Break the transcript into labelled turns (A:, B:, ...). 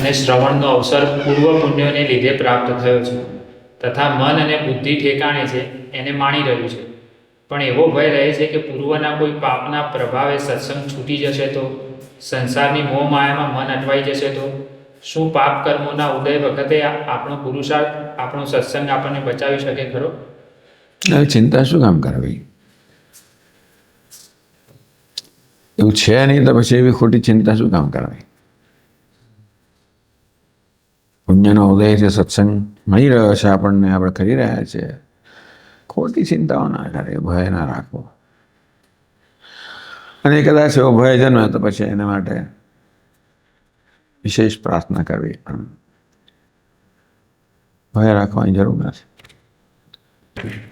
A: અને શ્રવણનો અવસર પૂર્વ પુણ્યોને લીધે પ્રાપ્ત થયો છે તથા મન અને બુદ્ધિ ઠેકાણે છે એને માણી રહ્યું છે. પણ એવો ભય રહે છે કે પૂર્વના કોઈ પાપના પ્રભાવે સત્સંગ છૂટી જશે તો, સંસારની મોહ માયામાં મન અટવાઈ જશે તો, શું પાપ કર્મોના ઉદય વખતે આપણો પુરુષાર્થ, આપણો સત્સંગ આપણને બચાવી શકે ખરો?
B: ચિંતા શું કામ કરવી? એવું છે નહીં તો પછી એવી ખોટી ચિંતા શું કામ કરવી? પુણ્યનો ઉદયથી સત્સંગ મળી રહ્યો છે આપણને, આપણે કરી રહ્યા છીએ. ખોટી ચિંતાઓ ના કરે, ભય ના રાખવો. અને કદાચ એવો ભય જન્મે તો પછી એના માટે વિશેષ પ્રાર્થના કરવી, પણ ભય રાખવાની જરૂર નથી.